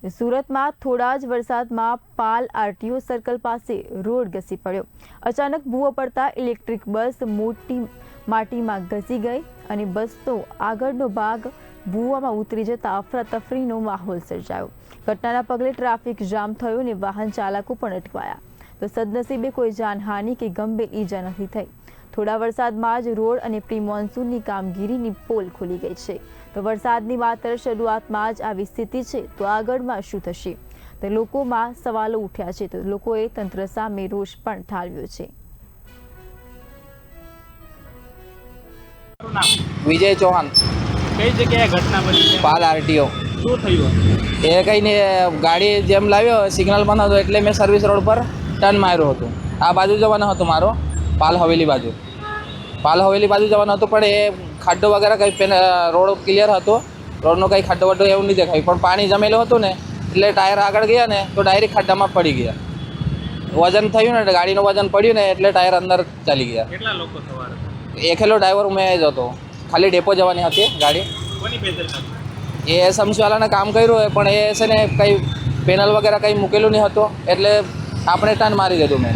સુરતમાં થોડા જ વરસાદમાં પાલ આરટીઓ સર્કલ પાસે રોડ ઘસી પડ્યો। અચાનક ભૂવો પડતા ઇલેક્ટ્રિક બસ મોટી માટીમાં ઘસી ગઈ અને બસનો આગળનો ભાગ ભૂવામાં ઉતરી જતા અફરાતફરીનો માહોલ સર્જાયો। ઘટનાના પગલે ટ્રાફિક જામ થયો અને વાહન ચાલકો પણ અટવાયા, તો સદનસીબે કોઈ જાનહાનિ કે ગંભીર ઈજા નથી થઈ। થોડા વરસાદમાં જ રોડ અને પ્રી મોન્સૂનની કામગીરીની પોલ ખુલી ગઈ છે। તો વરસાદની માત્ર શરૂઆતમાં જ આવી સ્થિતિ છે, તો આગળમાં શું થશે? તો લોકોમાં સવાલો ઉઠ્યા છે, તો લોકોએ તંત્ર સામે રોષ પણ ઠાલવ્યો છે। विजय चौहान कई जगह घटना बनी है? पाल आरटीओ શું થયું? એ કંઈ નહીં, ગાડી જેમ લાવ્યો સિગ્નલ બંધ હતો એટલે મેં સર્વિસ રોડ પર ટર્ન માર્યો હતો। આ બાજુ જવાનો હતો મારો, પાલ હવેલી બાજુ જવાનો હતો, પણ એ ખાડ્ડો વગેરે કંઈ રોડ ક્લિયર હતો, રોડનો કંઈ ખાડ્ડો વડ્ડો એવું નહીં દેખાય, પણ પાણી જમેલું હતું ને એટલે ટાયર આગળ ગયા ને તો ડાયરેક્ટ ખાડ્ડામાં પડી ગયા। વજન થયું ને, ગાડીનું વજન પડ્યું ને એટલે ટાયર અંદર ચાલી ગયા। કેટલા લોકો સવાર હતા? એકલો ડ્રાઈવર મેં જ હતો, ખાલી ડેપો જવાની હતી ગાડી। કોની બેદરકારી? એ સમસવાલાને કામ કર્યું હોય, પણ એ છે ને કંઈ પેનલ વગેરે કંઈ મૂકેલું નહીં હતું એટલે આપણે ટર્ન મારી દીધું મેં।